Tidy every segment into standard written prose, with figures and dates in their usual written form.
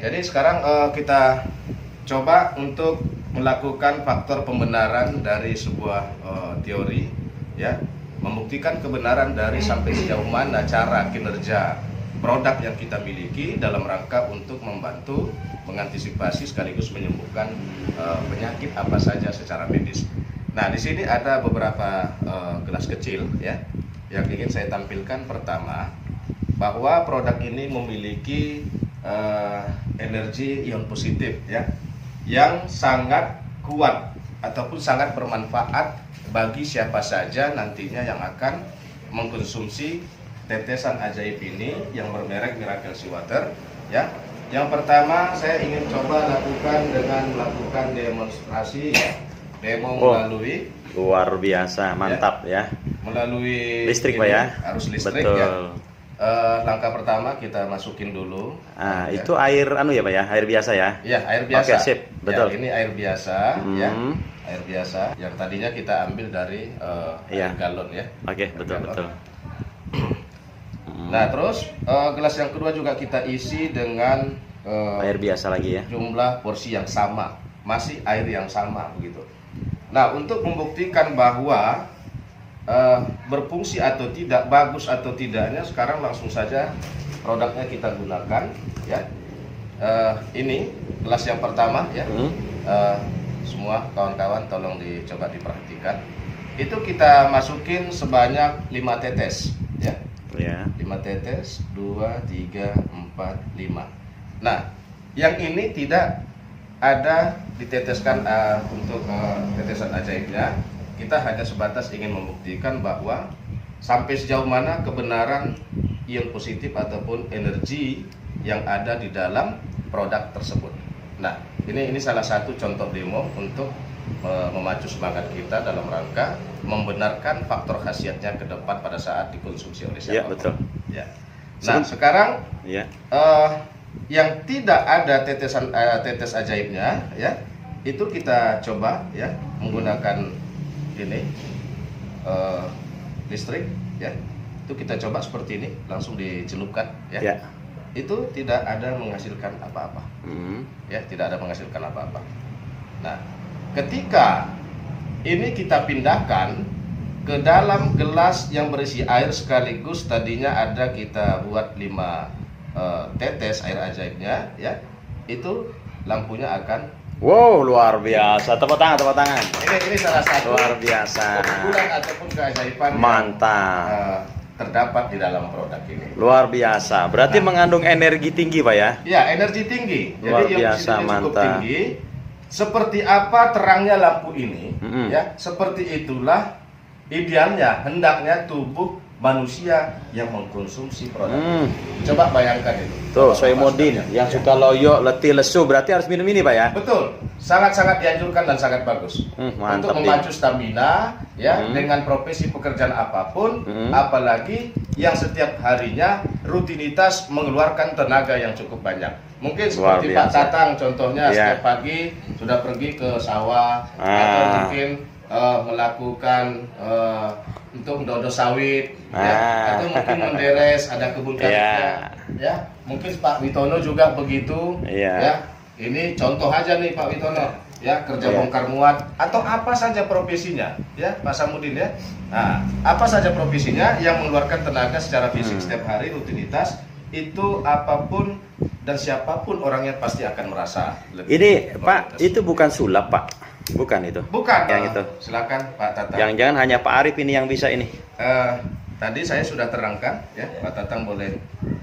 Jadi sekarang kita coba untuk melakukan faktor pembenaran dari sebuah teori, ya, membuktikan kebenaran dari sampai sejauh mana cara kinerja produk yang kita miliki dalam rangka untuk membantu mengantisipasi sekaligus menyembuhkan penyakit apa saja secara medis. Nah, di sini ada beberapa gelas kecil, ya, yang ingin saya tampilkan. Pertama, bahwa produk ini memiliki energi ion positif, ya, yang sangat kuat ataupun sangat bermanfaat bagi siapa saja nantinya yang akan mengkonsumsi tetesan ajaib ini yang bermerek Miracle Sea Water, ya. Yang pertama saya ingin coba lakukan dengan melakukan demonstrasi, ya. Demo melalui luar biasa, mantap, ya. Melalui listrik, ini, Pak, ya. Arus listrik. Betul. Ya. Langkah pertama kita masukin dulu. Ah, ya. itu air ya Pak, ya, air biasa, ya. Ya, air biasa. Oke, sip, betul. Ya, ini air biasa, ya. Air biasa yang tadinya kita ambil dari air galon, ya. Oke, betul, galon. betul. Nah, terus gelas yang kedua juga kita isi dengan air biasa lagi, ya. Jumlah porsi yang sama, masih air yang sama begitu. Nah, untuk membuktikan bahwa berfungsi atau tidak, bagus atau tidaknya, sekarang langsung saja produknya kita gunakan, ya. Ini gelas yang pertama, ya. Semua kawan-kawan tolong dicoba diperhatikan. Itu kita masukin sebanyak 5 tetes, ya. Ya. 5 tetes, 2, 3, 4, 5. Nah, yang ini tidak ada diteteskan untuk tetesan ajaibnya. Kita hanya sebatas ingin membuktikan bahwa sampai sejauh mana kebenaran ion positif ataupun energi yang ada di dalam produk tersebut. Nah, ini salah satu contoh demo untuk memacu semangat kita dalam rangka membenarkan faktor khasiatnya ke depan pada saat dikonsumsi oleh siapa. Ya, betul. Ya. Nah, sekarang ya. Yang tidak ada tetes ajaibnya, ya, itu kita coba, ya, menggunakan ini listrik, ya. Itu kita coba seperti ini, langsung dicelupkan, ya. Ya. Itu tidak ada menghasilkan apa-apa, ya, tidak ada menghasilkan apa-apa. Nah, ketika ini kita pindahkan ke dalam gelas yang berisi air sekaligus tadinya ada kita buat 5 tetes air ajaibnya, ya, itu lampunya akan Luar biasa. Tepuk tangan, tepuk tangan. Ini salah satu luar biasa. keunggulan ataupun keajaiban Mantap. yang terdapat di dalam produk ini. Luar biasa. Berarti mengandung energi tinggi, Pak, ya? Ya, energi tinggi. Luar Jadi biasa, cukup mantap. tinggi. Seperti apa terangnya lampu ini, ya, seperti itulah idealnya, hendaknya tubuh manusia yang mengkonsumsi produk ini. Coba bayangkan itu. Tuh, Soemudin yang suka loyo, letih, lesu, berarti harus minum ini, Pak, ya? Betul, sangat-sangat dianjurkan dan sangat bagus mantap, untuk memacu stamina, ya, dengan profesi pekerjaan apapun, apalagi yang setiap harinya rutinitas mengeluarkan tenaga yang cukup banyak. Mungkin seperti Pak Tatang contohnya, setiap pagi sudah pergi ke sawah atau mungkin melakukan untuk mendodo sawit, ya, atau mungkin menderes ada kebun karetnya, ya. Mungkin Pak Witono juga begitu, ya. Ini contoh aja nih Pak Witono, ya, kerja bongkar muat atau apa saja profesinya, ya, Pak Samudin, ya. Nah, apa saja profesinya yang mengeluarkan tenaga secara fisik setiap hari rutinitas, itu apapun dan siapapun orangnya pasti akan merasa lebih. Ini Pak, itu bukan sulap, Pak. Bukan itu. Bukan. Yang itu. Silakan Pak Tatang. Jangan-jangan hanya Pak Arif ini yang bisa ini. Tadi saya sudah terangkan, ya. Pak Tatang boleh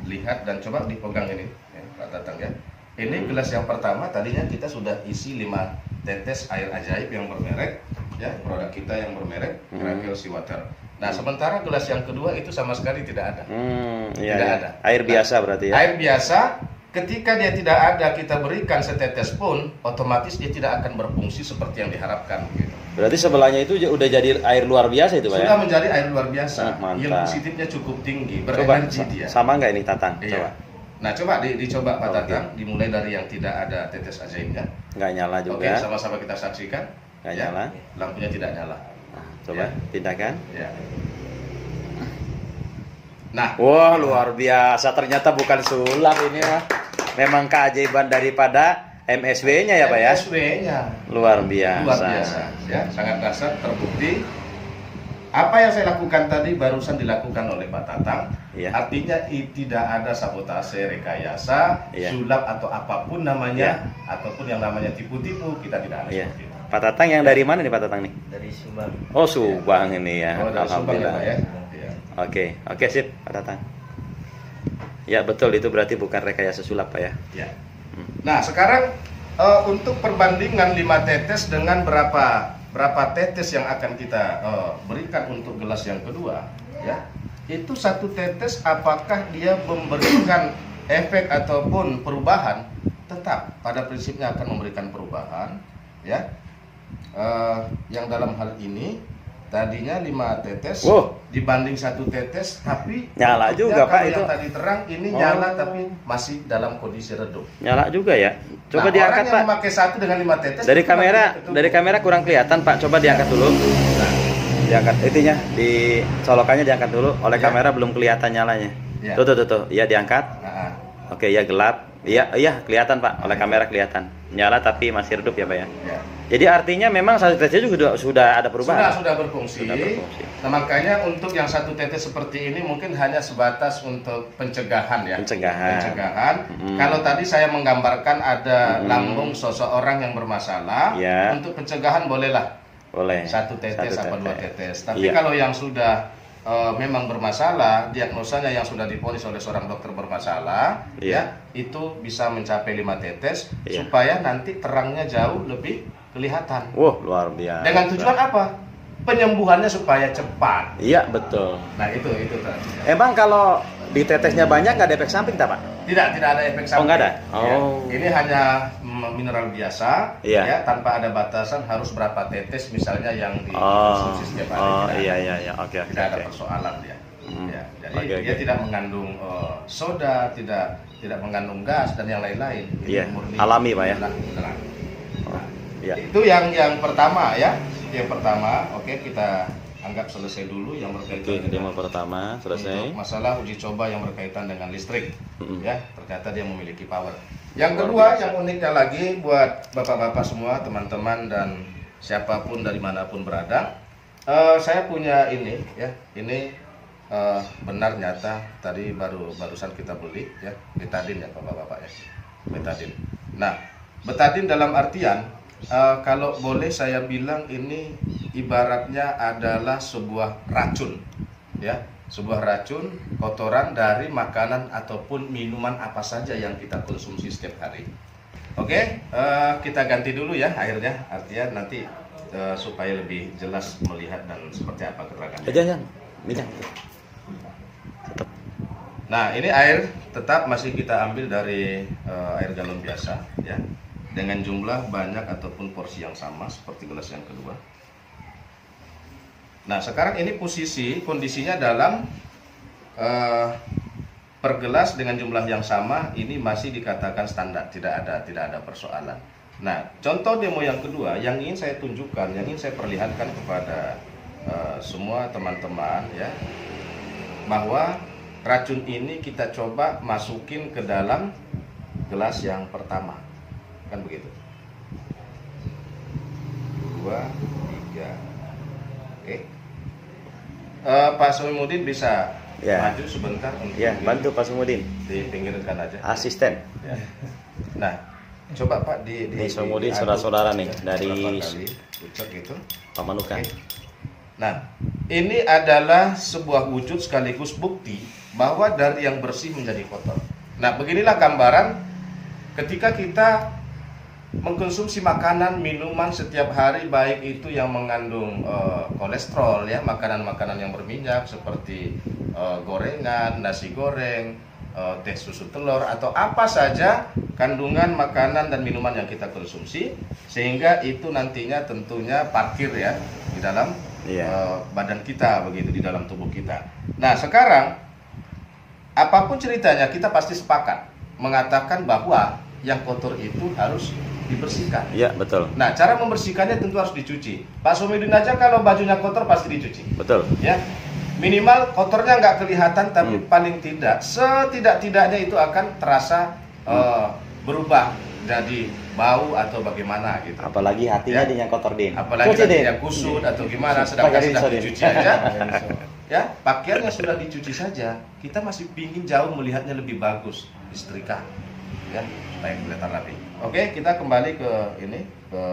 lihat dan coba dipegang ini, ya, Pak Tatang, ya. Ini gelas yang pertama tadinya kita sudah isi 5 tetes air ajaib yang bermerek, ya, produk kita yang bermerek Miracle Sea Water. Nah, sementara gelas yang kedua itu sama sekali tidak ada. Tidak ada. Air biasa berarti, ya. Air biasa. Ketika dia tidak ada, kita berikan setetes pun, otomatis dia tidak akan berfungsi seperti yang diharapkan. Gitu. Berarti sebelahnya itu udah jadi air luar biasa itu, Pak, sudah ya? menjadi air luar biasa. Mantap. Yang positifnya cukup tinggi, berenergi dia. Sama nggak ini Tatang? Iya. Coba. Nah, coba dicoba Pak Tatang, dimulai dari yang tidak ada tetes ajaibnya. Nggak nyala juga. Oke, sama-sama kita saksikan. Nggak nyala. Lampunya tidak nyala. Nah, coba pindahkan. Ya. Nah, Wah, luar biasa. Ternyata bukan sulap ini, Pak. memang keajaiban daripada MSW-nya ya Pak ya. MSW-nya Luar biasa. luar biasa, ya, sangat dahsyat, terbukti. Apa yang saya lakukan tadi barusan dilakukan oleh Pak Tatang. Iya. Artinya tidak ada sabotase, rekayasa, Iya. sulap atau apapun namanya, ataupun yang namanya tipu-tipu, kita tidak ada Iya. seperti itu. Pak Tatang yang dari mana nih Pak Tatang nih? Dari Subang. Oh Subang ini ya. Oh, dari Subang ya, Alhamdulillah. Pak ya. Iya. Oke sip Pak Tatang. Ya betul, itu berarti bukan rekayasa sulap Pak ya. Ya. Nah, sekarang untuk perbandingan 5 tetes dengan berapa tetes yang akan kita berikan untuk gelas yang kedua, ya. Itu 1 tetes apakah dia memberikan efek ataupun perubahan? Tetap pada prinsipnya akan memberikan perubahan, ya. Yang dalam hal ini tadinya 5 tetes Wow. dibanding 1 tetes, tapi Nyala bentuknya juga, Pak, kalau itu. yang tadi terang ini Oh. nyala tapi masih dalam kondisi redup. Nyala juga ya. Coba Nah, diangkat orang yang Pak. memakai 1 dengan 5 tetes Dari itu kamera, makin dari kamera kurang kelihatan Pak. Coba diangkat dulu. Nah, Diangkat itunya, di colokannya diangkat dulu. Oleh Ya. kamera belum kelihatan nyalanya. Ya. Tuh. Iya diangkat. nah, Oke, ya gelap. Iya kelihatan Pak. Oleh kamera kelihatan. Nyala tapi masih redup ya Pak ya. ya. Jadi artinya memang 1 tetes juga sudah ada perubahan. Sudah berfungsi. Sudah berfungsi. Nah, makanya untuk yang 1 tetes seperti ini mungkin hanya sebatas untuk pencegahan ya. Pencegahan. Kalau tadi saya menggambarkan ada Mm-mm. lambung seseorang yang bermasalah, Ya. untuk pencegahan bolehlah Boleh. 1 tetes apa 2 tetes. Tapi Iya. kalau yang sudah memang bermasalah, diagnosanya yang sudah diponis oleh seorang dokter bermasalah, Iya. ya, itu bisa mencapai 5 tetes Iya. supaya nanti terangnya jauh lebih kelihatan. Wah, luar biasa. Dengan tujuan apa? Penyembuhannya supaya cepat. Iya, betul. Nah, itu tadi. Emang kalau di tetesnya banyak nggak ada efek samping tak Pak? Tidak ada efek samping. nggak ada? Ya. Oh. Ini hanya mineral biasa, Iya. ya, tanpa ada batasan harus berapa tetes misalnya yang Oh, dikonsumsi setiap hari. Tidak ada. iya. Oke. Tidak ada persoalan dia. Hmm. Ya, jadi Oke, dia oke. tidak mengandung soda, tidak mengandung gas dan yang lain-lain. Ini Iya, murni alami, Pak, ya? mineral. Oh, iya. Itu yang pertama ya. Yang pertama, oke, kita anggap selesai dulu yang berkaitan Oke, demo pertama selesai. untuk masalah uji coba yang berkaitan dengan listrik. Mm-mm. Ya, ternyata dia memiliki power. Yang Luar kedua, biasa. yang uniknya lagi buat bapak-bapak semua, teman-teman dan siapapun dari manapun berada, saya punya ini ya. Ini benar nyata tadi barusan kita beli ya, betadin ya bapak-bapak ya. Betadin. Nah, betadin dalam artian kalau boleh saya bilang ini ibaratnya adalah sebuah racun ya, sebuah racun kotoran dari makanan ataupun minuman apa saja yang kita konsumsi setiap hari. Oke, kita ganti dulu ya airnya, artinya nanti supaya lebih jelas melihat dan seperti apa keterangannya. Jangan. Minyak. Nah, ini air tetap masih kita ambil dari air galon biasa ya, dengan jumlah banyak ataupun porsi yang sama seperti gelas yang kedua. Nah, sekarang ini kondisinya dalam per gelas dengan jumlah yang sama, ini masih dikatakan standar, tidak ada persoalan. Nah, contoh demo yang kedua yang ingin saya tunjukkan, yang ingin saya perlihatkan kepada semua teman-teman ya, bahwa racun ini kita coba masukin ke dalam gelas yang pertama, kan begitu. 2, 3, oke. Pak Soimudin bisa Ya. maju sebentar untuk Ya, bantu Pak Sumudin. dipinggirkan aja. Asisten. Ya. Nah, coba Pak Ini Soimudin diaduk, saudara-saudara nih, ya, dari beberapa kali, pucuk gitu. Pamanukan. Oke. Nah, ini adalah sebuah wujud sekaligus bukti bahwa dari yang bersih menjadi kotor. Nah, beginilah gambaran ketika kita mengkonsumsi makanan, minuman setiap hari, baik itu yang mengandung kolesterol ya, makanan-makanan yang berminyak seperti gorengan, nasi goreng, teh susu telur atau apa saja kandungan makanan dan minuman yang kita konsumsi, sehingga itu nantinya tentunya parkir ya di dalam Iya. badan kita, begitu, di dalam tubuh kita. Nah, sekarang apapun ceritanya kita pasti sepakat mengatakan bahwa yang kotor itu harus dibersihkan. Iya, betul. Nah, cara membersihkannya tentu harus dicuci. Pak Somidin aja kalau bajunya kotor pasti dicuci. Betul. Ya, minimal kotornya nggak kelihatan, tapi paling tidak setidak-tidaknya itu akan terasa berubah jadi bau atau bagaimana gitu. Apalagi hatinya Ya. dia yang kotor, Din. Apalagi Cuci, nanti Din. yang kusut atau gimana, sedangkan Pakai sudah rinso, Din. dicuci aja. Ya, pakaiannya sudah dicuci saja. Kita masih pingin jauh melihatnya lebih bagus, disetrika. Ya, baik, kelihatan rapi. Oke, kita kembali ke ini, ke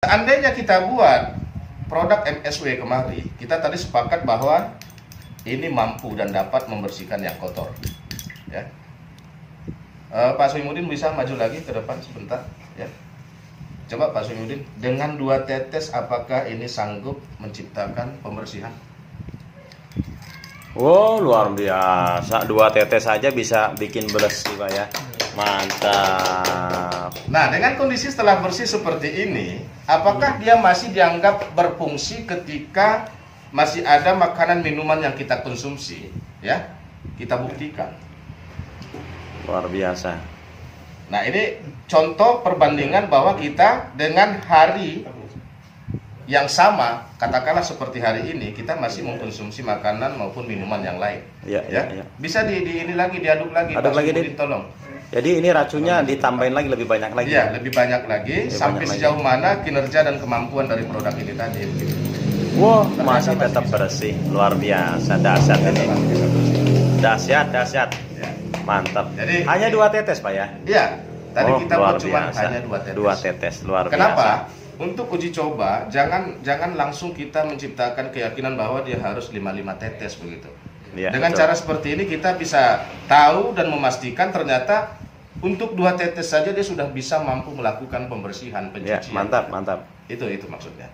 seandainya kita buat produk MSW kemari, kita tadi sepakat bahwa ini mampu dan dapat membersihkan yang kotor. Ya. Pak Soimudin bisa maju lagi ke depan sebentar, ya. Coba Pak Soimudin, dengan 2 tetes apakah ini sanggup menciptakan pembersihan? Wow, luar biasa. 2 tetes saja bisa bikin bersih, Pak ya. Mantap. Nah, dengan kondisi setelah bersih seperti ini, apakah dia masih dianggap berfungsi ketika masih ada makanan minuman yang kita konsumsi? Ya, kita buktikan. Luar biasa. Nah, ini contoh perbandingan bahwa kita dengan hari yang sama, katakanlah seperti hari ini, kita masih mengkonsumsi makanan maupun minuman yang lain. Iya, Ya, iya. bisa di ini lagi, diaduk lagi. Aduk Pak lagi, Soimudin, Din. tolong. Jadi ini racunnya ditambahin lagi lebih banyak lagi. Iya, lebih banyak lagi. Lebih Sampai banyak lagi. sejauh mana kinerja dan kemampuan dari produk ini tadi. Wow, masih tetap bersih. Luar biasa. Dahsyat ini. Dahsyat, dahsyat. Ya. Mantap. Jadi- hanya 2 tetes, Pak ya. Iya, tadi Oh, kita luar buat cuma biasa. hanya 2 tetes. 2 tetes, luar biasa. Kenapa? Untuk uji coba, jangan langsung kita menciptakan keyakinan bahwa dia harus 5 tetes begitu. Iya, Dengan betul. cara seperti ini kita bisa tahu dan memastikan ternyata untuk 2 tetes saja dia sudah bisa mampu melakukan pembersihan Ya, pencucian. mantap, mantap. Itu maksudnya.